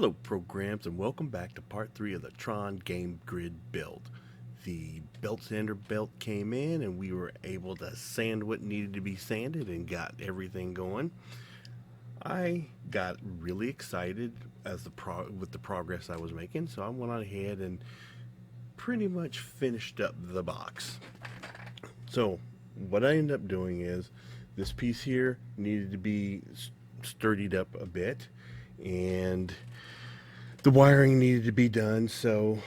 Hello, programs, and welcome back to part 3 of the Tron game grid build. The belt sander belt came in, and we were able to sand what needed to be sanded and got everything going. I got really excited with the progress I was making, so I went on ahead and pretty much finished up the box. So what I ended up doing is this piece here needed to be sturdied up a bit, and the wiring needed to be done. So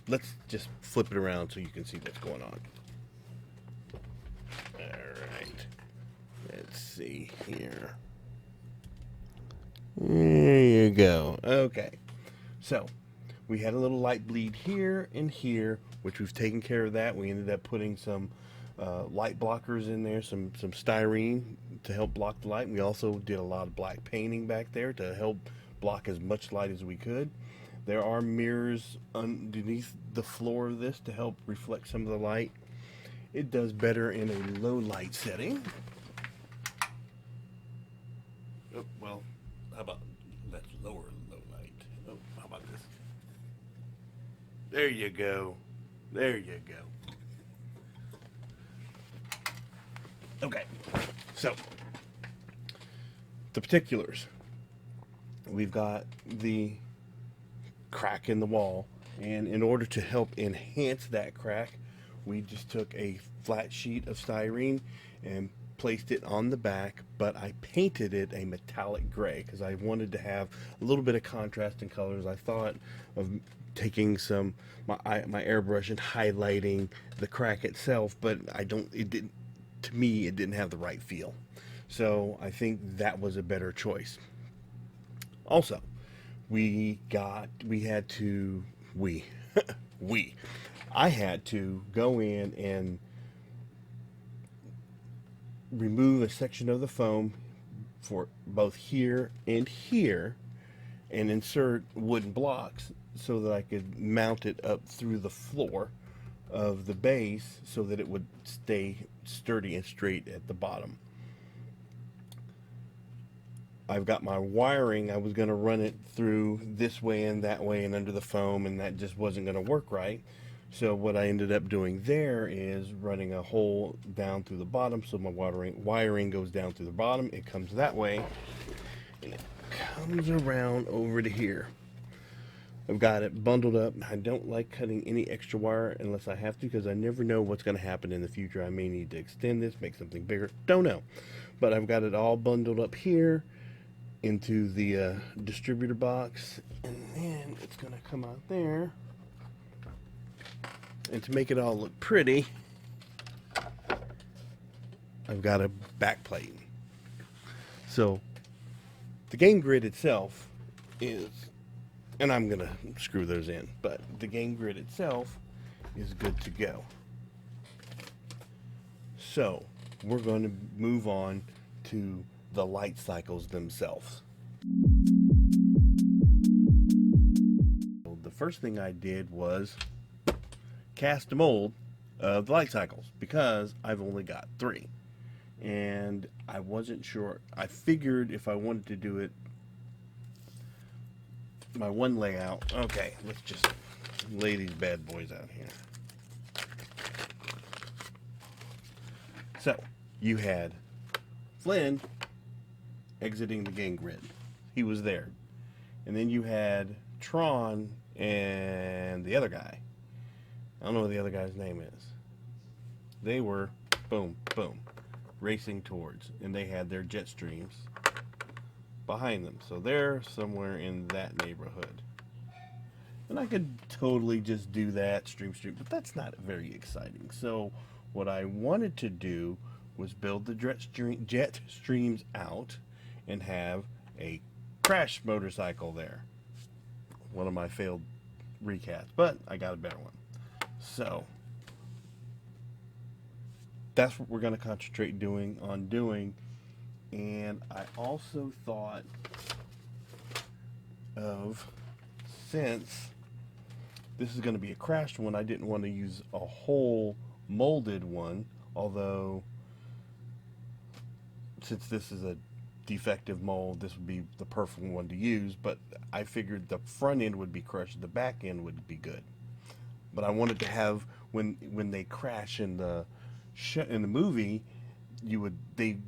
let's just flip it around so you can see what's going on. All right, let's see here. There you go. Okay, so we had a little light bleed here and here, which we've taken care of that. We ended up putting some light blockers in there, some styrene to help block the light. We also did a lot of black painting back there to help block as much light as we could. There are mirrors underneath the floor of this to help reflect some of the light. It does better in a low light setting. Oh, well, how about let's lower low light. Oh, how about this? There you go. There you go. Okay, so the particulars. We've got the crack in the wall, and in order to help enhance that crack, we just took a flat sheet of styrene and placed it on the back, but I painted it a metallic gray because I wanted to have a little bit of contrast in colors. I thought of taking my airbrush and highlighting the crack itself, but to me it didn't have the right feel. So I think that was a better choice. Also, I had to go in and remove a section of the foam for both here and here and insert wooden blocks so that I could mount it up through the floor of the base so that it would stay sturdy and straight at the bottom. I've got my wiring. I was going to run it through this way and that way and under the foam, and that just wasn't going to work right. So what I ended up doing there is running a hole down through the bottom, so my wiring goes down through the bottom. It comes that way, and it comes around over to here. I've got it bundled up. I don't like cutting any extra wire unless I have to, because I never know what's going to happen in the future. I may need to extend this, make something bigger. Don't know. But I've got it all bundled up here into the distributor box, and then it's going to come out there. And to make it all look pretty, I've got a back plate. So the game grid itself is, and I'm going to screw those in, but the game grid itself is good to go. So we're going to move on to the light cycles themselves. The first thing I did was cast a mold of the light cycles because I've only got 3, and I wasn't sure. I figured if I wanted to do it my one layout. Okay, let's just lay these bad boys out here. So you had Flynn exiting the game grid. He was there. And then you had Tron and the other guy. I don't know what the other guy's name is. They were boom, boom, racing towards, and they had their jet streams behind them. So they're somewhere in that neighborhood. And I could totally just do that, stream, but that's not very exciting. So what I wanted to do was build the jet streams out and have a crash motorcycle there. One of my failed recasts, but I got a better one. So that's what we're going to concentrate on doing. And I also thought of, since this is going to be a crashed one, I didn't want to use a whole molded one, although since this is a defective mold, this would be the perfect one to use, but I figured the front end would be crushed, the back end would be good. But I wanted to have, when they crash in the movie, they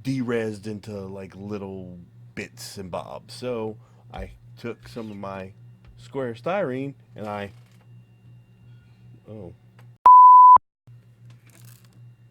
de-resed into like little bits and bobs. So I took some of my square styrene and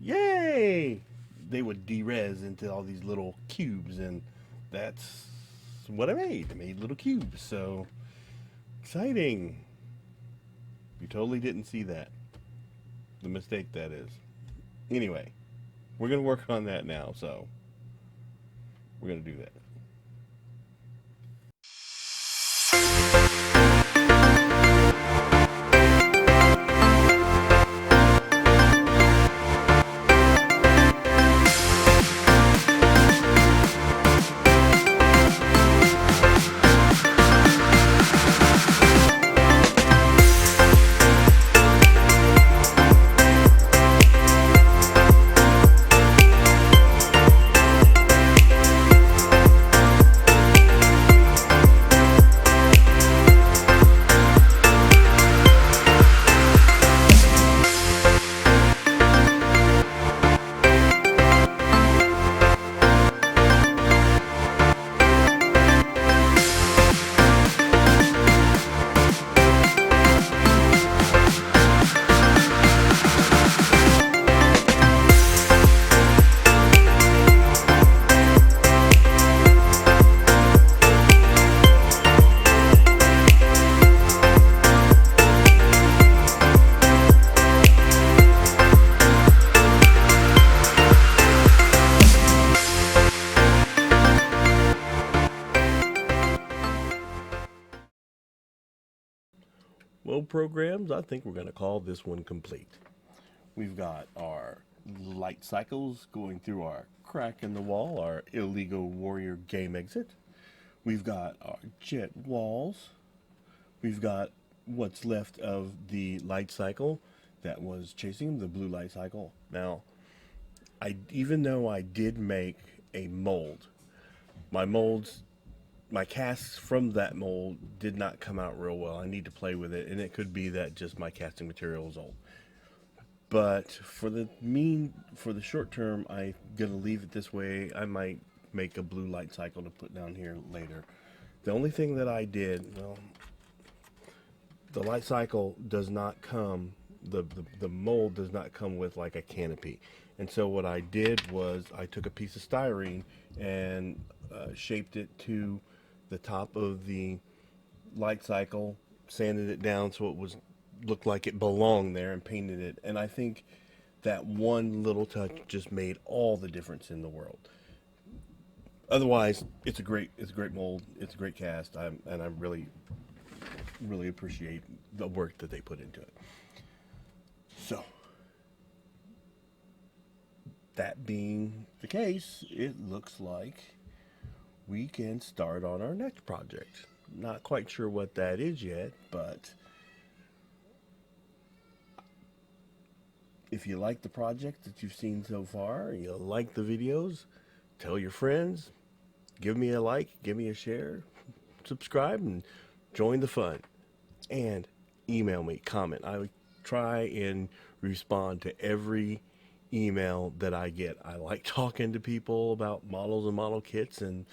yay! They would de-res into all these little cubes, and that's what I made. I made little cubes, so exciting. You totally didn't see that. The mistake that is. Anyway, we're going to work on that now, so we're going to do that. Well, programs, I think we're going to call this one complete. We've got our light cycles going through our crack in the wall, our illegal warrior game exit. We've got our jet walls. We've got what's left of the light cycle that was chasing the blue light cycle. Now, even though I did make a mold, my casts from that mold did not come out real well. I need to play with it, and it could be that just my casting material is old. But for the short term, I'm gonna leave it this way. I might make a blue light cycle to put down here later. The only thing that I did, well, the light cycle does not come, the mold does not come with like a canopy. And so what I did was I took a piece of styrene and shaped it to the top of the light cycle, sanded it down so it looked like it belonged there, and painted it. And I think that one little touch just made all the difference in the world. Otherwise, it's a great mold. It's a great cast. I really appreciate the work that they put into it. So, that being the case, it looks like we can start on our next project. Not quite sure what that is yet, but if you like the project that you've seen so far, you like the videos, tell your friends, give me a like, give me a share, subscribe, and join the fun. And email me, comment. I try and respond to every email that I get. I like talking to people about models and model kits, and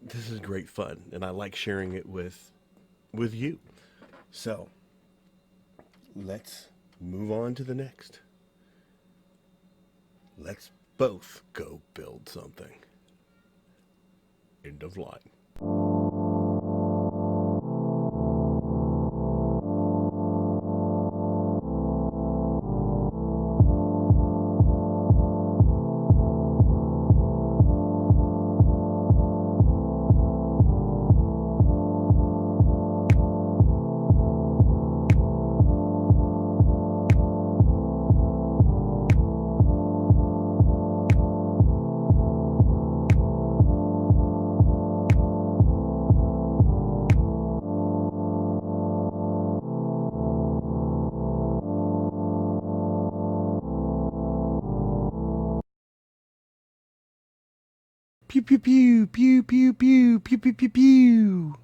this is great fun, and I like sharing it with you. So let's move on to the next. Let's both go build something. End of line. Pew pew pew pew pew pew pew pew pew pew.